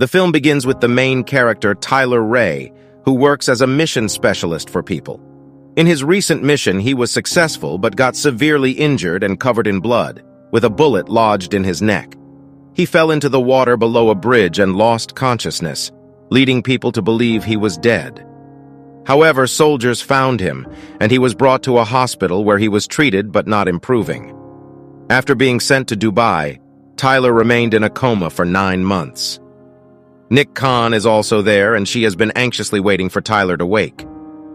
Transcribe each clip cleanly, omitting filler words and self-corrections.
The film begins with the main character, Tyler Rake, who works as a mission specialist for people. In his recent mission, he was successful but got severely injured and covered in blood, with a bullet lodged in his neck. He fell into the water below a bridge and lost consciousness, leading people to believe he was dead. However, soldiers found him, and he was brought to a hospital where he was treated but not improving. After being sent to Dubai, Tyler remained in a coma for 9 months. Nick Khan is also there, and she has been anxiously waiting for Tyler to wake.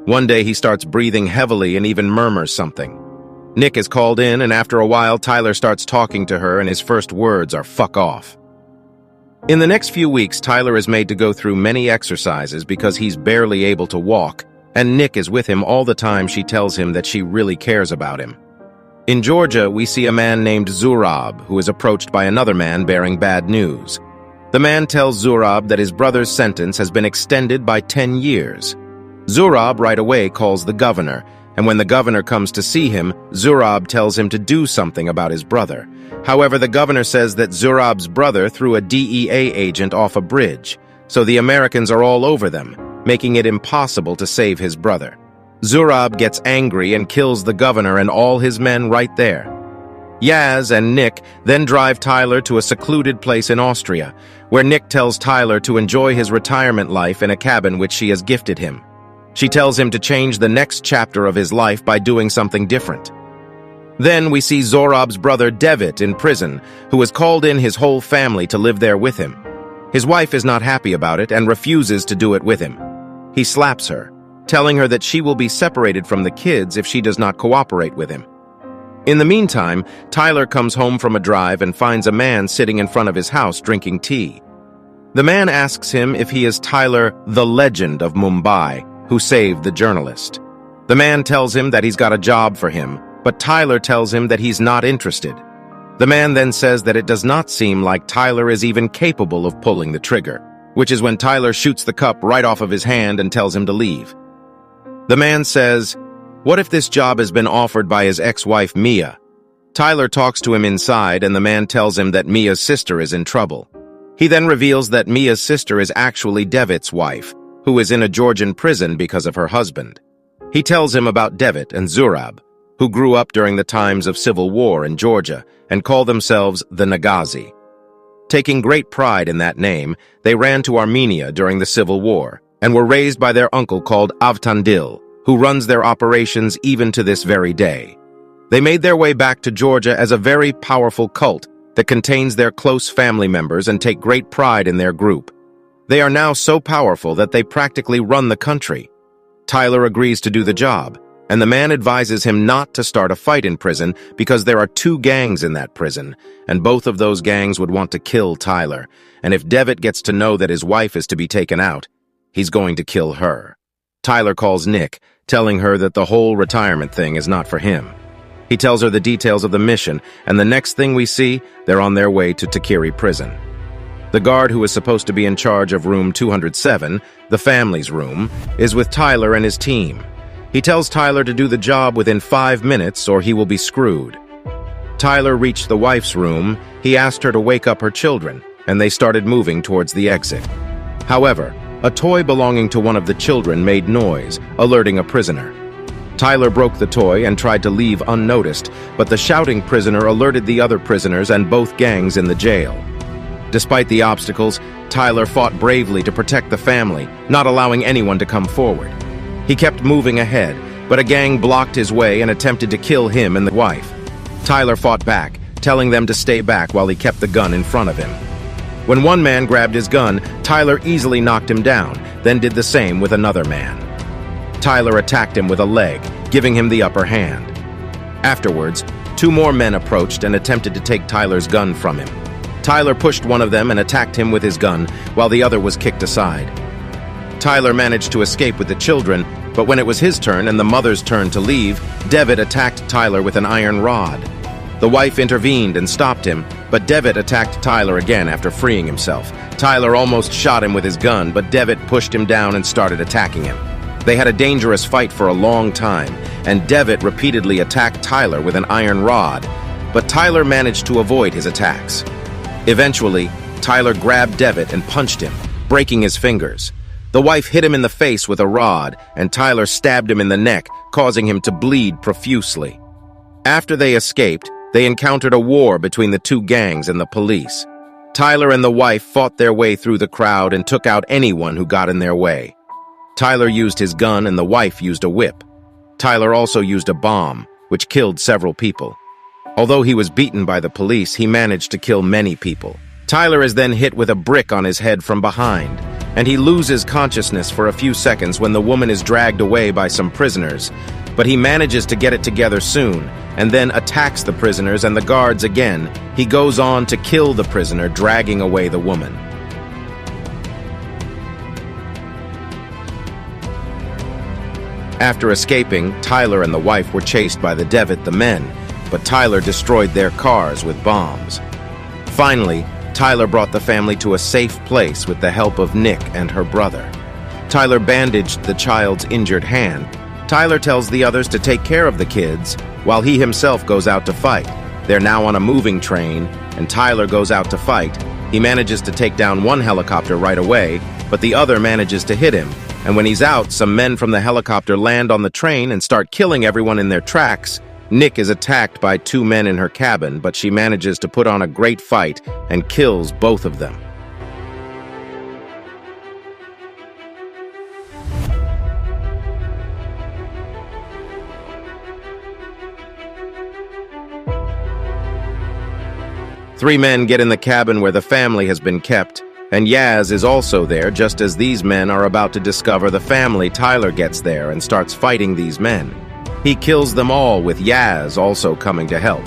One day he starts breathing heavily and even murmurs something. Nick is called in, and after a while Tyler starts talking to her, and his first words are "fuck off." In the next few weeks, Tyler is made to go through many exercises because he's barely able to walk, and Nick is with him all the time. She tells him that she really cares about him. In Georgia, we see a man named Zurab, who is approached by another man bearing bad news. The man tells Zurab that his brother's sentence has been extended by 10 years. Zurab right away calls the governor, and when the governor comes to see him, Zurab tells him to do something about his brother. However, the governor says that Zurab's brother threw a DEA agent off a bridge, so the Americans are all over them, making it impossible to save his brother. Zurab gets angry and kills the governor and all his men right there. Yaz and Nick then drive Tyler to a secluded place in Austria, where Nick tells Tyler to enjoy his retirement life in a cabin which she has gifted him. She tells him to change the next chapter of his life by doing something different. Then we see Zurab's brother David in prison, who has called in his whole family to live there with him. His wife is not happy about it and refuses to do it with him. He slaps her, telling her that she will be separated from the kids if she does not cooperate with him. In the meantime, Tyler comes home from a drive and finds a man sitting in front of his house drinking tea. The man asks him if he is Tyler, the legend of Mumbai, who saved the journalist. The man tells him that he's got a job for him, but Tyler tells him that he's not interested. The man then says that it does not seem like Tyler is even capable of pulling the trigger, which is when Tyler shoots the cup right off of his hand and tells him to leave. The man says, "What if this job has been offered by his ex-wife Mia?" Tyler talks to him inside, and the man tells him that Mia's sister is in trouble. He then reveals that Mia's sister is actually David's wife, who is in a Georgian prison because of her husband. He tells him about David and Zurab, who grew up during the times of civil war in Georgia and call themselves the Nagazi. Taking great pride in that name, they ran to Armenia during the civil war and were raised by their uncle called Avtandil, who runs their operations even to this very day. They made their way back to Georgia as a very powerful cult that contains their close family members and take great pride in their group. They are now so powerful that they practically run the country. Tyler agrees to do the job, and the man advises him not to start a fight in prison because there are 2 gangs in that prison, and both of those gangs would want to kill Tyler, and if David gets to know that his wife is to be taken out, he's going to kill her. Tyler calls Nick, telling her that the whole retirement thing is not for him. He tells her the details of the mission, and the next thing we see, they're on their way to Takiri prison. The guard who is supposed to be in charge of room 207, the family's room, is with Tyler and his team. He tells Tyler to do the job within 5 minutes or he will be screwed. Tyler reached the wife's room, he asked her to wake up her children, and they started moving towards the exit. However, a toy belonging to one of the children made noise, alerting a prisoner. Tyler broke the toy and tried to leave unnoticed, but the shouting prisoner alerted the other prisoners and both gangs in the jail. Despite the obstacles, Tyler fought bravely to protect the family, not allowing anyone to come forward. He kept moving ahead, but a gang blocked his way and attempted to kill him and the wife. Tyler fought back, telling them to stay back while he kept the gun in front of him. When one man grabbed his gun, Tyler easily knocked him down, then did the same with another man. Tyler attacked him with a leg, giving him the upper hand. Afterwards, 2 more men approached and attempted to take Tyler's gun from him. Tyler pushed one of them and attacked him with his gun, while the other was kicked aside. Tyler managed to escape with the children, but when it was his turn and the mother's turn to leave, David attacked Tyler with an iron rod. The wife intervened and stopped him, but David attacked Tyler again after freeing himself. Tyler almost shot him with his gun, but David pushed him down and started attacking him. They had a dangerous fight for a long time, and David repeatedly attacked Tyler with an iron rod, but Tyler managed to avoid his attacks. Eventually, Tyler grabbed Devitt and punched him, breaking his fingers. The wife hit him in the face with a rod, and Tyler stabbed him in the neck, causing him to bleed profusely. After they escaped, they encountered a war between the two gangs and the police. Tyler and the wife fought their way through the crowd and took out anyone who got in their way. Tyler used his gun and the wife used a whip. Tyler also used a bomb, which killed several people. Although he was beaten by the police, he managed to kill many people. Tyler is then hit with a brick on his head from behind, and he loses consciousness for a few seconds when the woman is dragged away by some prisoners, but he manages to get it together soon, and then attacks the prisoners and the guards again. He goes on to kill the prisoner, dragging away the woman. After escaping, Tyler and the wife were chased by the Devitt, the men, but Tyler destroyed their cars with bombs. Finally, Tyler brought the family to a safe place with the help of Nick and her brother. Tyler bandaged the child's injured hand. Tyler tells the others to take care of the kids, while he himself goes out to fight. They're now on a moving train, and Tyler goes out to fight. He manages to take down one helicopter right away, but the other manages to hit him. And when he's out, some men from the helicopter land on the train and start killing everyone in their tracks. Nick is attacked by two men in her cabin, but she manages to put on a great fight and kills both of them. Three men get in the cabin where the family has been kept, and Yaz is also there just as these men are about to discover the family. Tyler gets there and starts fighting these men. He kills them all, with Yaz also coming to help.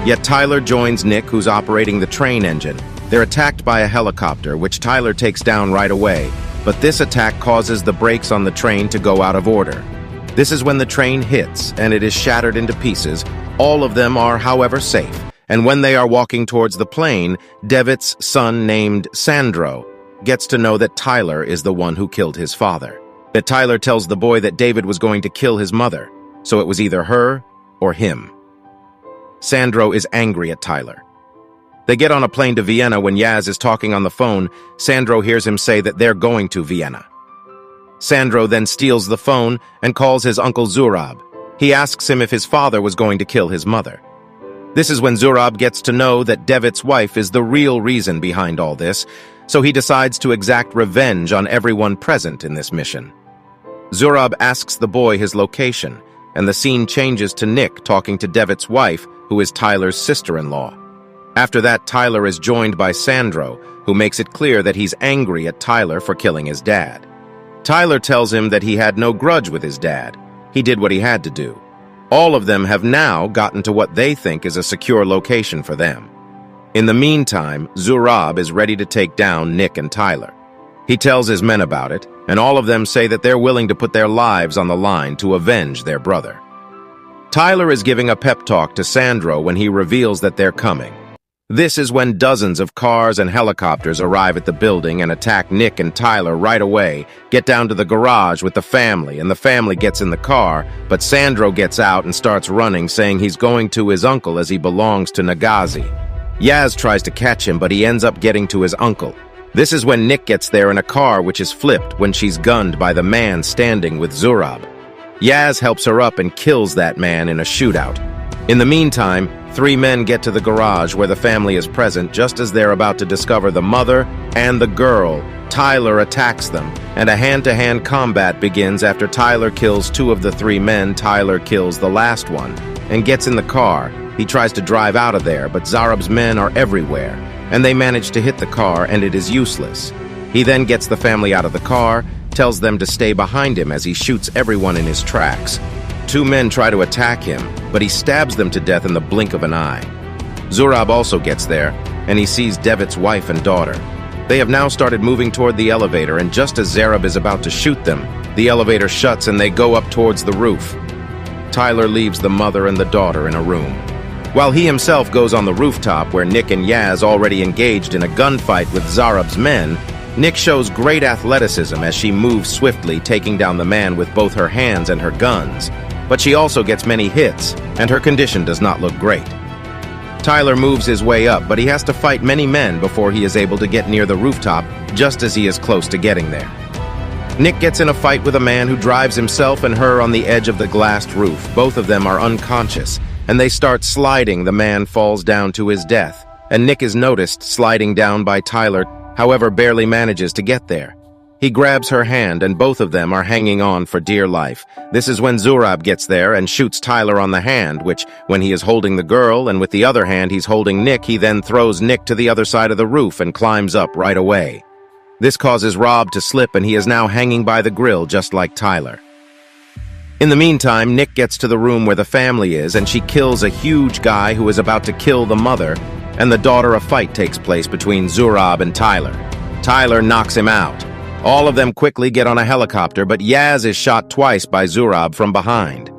Yet Tyler joins Nick, who's operating the train engine. They're attacked by a helicopter, which Tyler takes down right away, but this attack causes the brakes on the train to go out of order. This is when the train hits, and it is shattered into pieces. All of them are, however, safe, and when they are walking towards the plane, Devitt's son, named Sandro, gets to know that Tyler is the one who killed his father. That Tyler tells the boy that David was going to kill his mother, so it was either her or him. Sandro is angry at Tyler. They get on a plane to Vienna. When Yaz is talking on the phone, Sandro hears him say that they're going to Vienna. Sandro then steals the phone and calls his uncle Zurab. He asks him if his father was going to kill his mother. This is when Zurab gets to know that Devitt's wife is the real reason behind all this, so he decides to exact revenge on everyone present in this mission. Zurab asks the boy his location, and the scene changes to Nick talking to Devitt's wife, who is Tyler's sister-in-law. After that, Tyler is joined by Sandro, who makes it clear that he's angry at Tyler for killing his dad. Tyler tells him that he had no grudge with his dad. He did what he had to do. All of them have now gotten to what they think is a secure location for them. In the meantime, Zurab is ready to take down Nick and Tyler. He tells his men about it, and all of them say that they're willing to put their lives on the line to avenge their brother. Tyler is giving a pep talk to Sandro when he reveals that they're coming. This is when dozens of cars and helicopters arrive at the building and attack Nick and Tyler right away, get down to the garage with the family, and the family gets in the car, but Sandro gets out and starts running, saying he's going to his uncle as he belongs to Nagazi. Yaz tries to catch him, but he ends up getting to his uncle. This is when Nick gets there in a car which is flipped when she's gunned by the man standing with Zurab. Yaz helps her up and kills that man in a shootout. In the meantime, three men get to the garage where the family is present. Just as they're about to discover the mother and the girl, Tyler attacks them, and a hand-to-hand combat begins. After Tyler kills two of the three men, Tyler kills the last one and gets in the car. He tries to drive out of there, but Zurab's men are everywhere, and they manage to hit the car, and it is useless. He then gets the family out of the car, tells them to stay behind him as he shoots everyone in his tracks. Two men try to attack him, but he stabs them to death in the blink of an eye. Zurab also gets there, and he sees Devitt's wife and daughter. They have now started moving toward the elevator, and just as Zurab is about to shoot them, the elevator shuts and they go up towards the roof. Tyler leaves the mother and the daughter in a room, while he himself goes on the rooftop where Nick and Yaz, already engaged in a gunfight with Zurab's men, Nick shows great athleticism as she moves swiftly, taking down the man with both her hands and her guns, but she also gets many hits, and her condition does not look great. Tyler moves his way up, but he has to fight many men before he is able to get near the rooftop, just as he is close to getting there. Nick gets in a fight with a man who drives himself and her on the edge of the glassed roof. Both of them are unconscious, and they start sliding. The man falls down to his death, and Nick is noticed sliding down by Tyler, however barely manages to get there. He grabs her hand, and both of them are hanging on for dear life. This is when Zurab gets there and shoots Tyler on the hand, which, when he is holding the girl and with the other hand he's holding Nick, he then throws Nick to the other side of the roof and climbs up right away. This causes Rob to slip, and he is now hanging by the grill just like Tyler. In the meantime, Nick gets to the room where the family is, and she kills a huge guy who is about to kill the mother, and the daughter. A fight takes place between Zurab and Tyler. Tyler knocks him out. All of them quickly get on a helicopter, but Yaz is shot twice by Zurab from behind.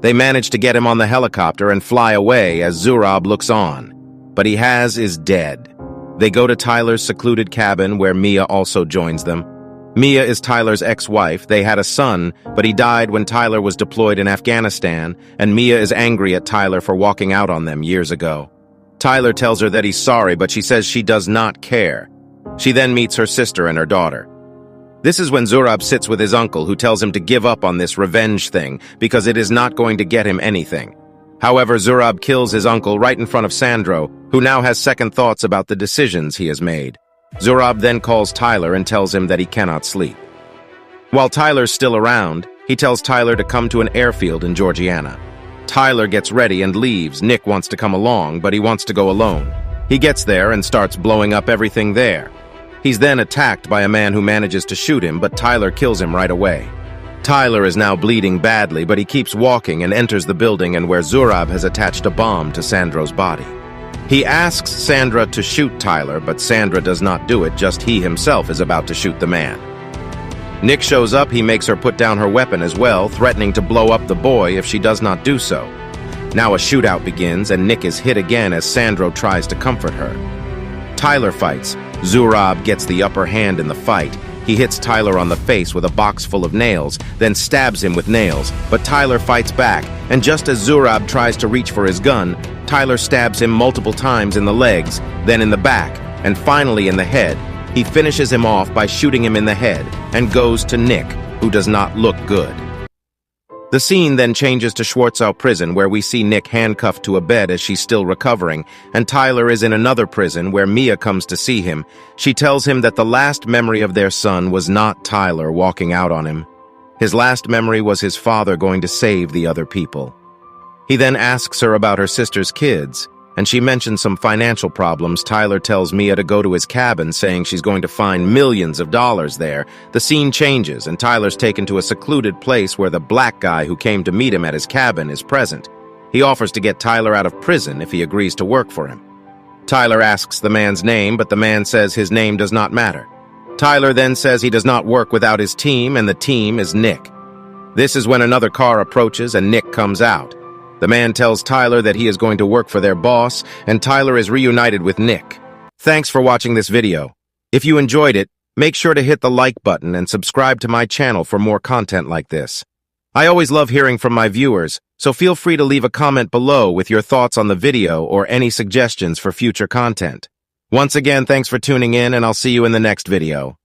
They manage to get him on the helicopter and fly away as Zurab looks on. But Yaz is dead. They go to Tyler's secluded cabin where Mia also joins them. Mia is Tyler's ex-wife. They had a son, but he died when Tyler was deployed in Afghanistan, and Mia is angry at Tyler for walking out on them years ago. Tyler tells her that he's sorry, but she says she does not care. She then meets her sister and her daughter. This is when Zurab sits with his uncle, who tells him to give up on this revenge thing because it is not going to get him anything. However, Zurab kills his uncle right in front of Sandro, who now has second thoughts about the decisions he has made. Zurab then calls Tyler and tells him that he cannot sleep. While Tyler's still around, he tells Tyler to come to an airfield in Georgiana. Tyler gets ready and leaves. Nick wants to come along, but he wants to go alone. He gets there and starts blowing up everything there. He's then attacked by a man who manages to shoot him, but Tyler kills him right away. Tyler is now bleeding badly, but he keeps walking and enters the building and where Zurab has attached a bomb to Sandro's body. He asks Sandra to shoot Tyler, but Sandra does not do it, just he himself is about to shoot the man. Nick shows up. He makes her put down her weapon as well, threatening to blow up the boy if she does not do so. Now a shootout begins, and Nick is hit again as Sandro tries to comfort her. Tyler fights. Zurab gets the upper hand in the fight. He hits Tyler on the face with a box full of nails, then stabs him with nails, but Tyler fights back, and just as Zurab tries to reach for his gun, Tyler stabs him multiple times in the legs, then in the back, and finally in the head. He finishes him off by shooting him in the head, and goes to Nick, who does not look good. The scene then changes to Schwarzow prison, where we see Nick handcuffed to a bed as she's still recovering, and Tyler is in another prison where Mia comes to see him. She tells him that the last memory of their son was not Tyler walking out on him. His last memory was his father going to save the other people. He then asks her about her sister's kids, and she mentions some financial problems. Tyler tells Mia to go to his cabin, saying she's going to find millions of dollars there. The scene changes, and Tyler's taken to a secluded place where the black guy who came to meet him at his cabin is present. He offers to get Tyler out of prison if he agrees to work for him. Tyler asks the man's name, but the man says his name does not matter. Tyler then says he does not work without his team, and the team is Nick. This is when another car approaches and Nick comes out. The man tells Tyler that he is going to work for their boss, and Tyler is reunited with Nick. Thanks for watching this video. If you enjoyed it, make sure to hit the like button and subscribe to my channel for more content like this. I always love hearing from my viewers, so feel free to leave a comment below with your thoughts on the video or any suggestions for future content. Once again, thanks for tuning in, and I'll see you in the next video.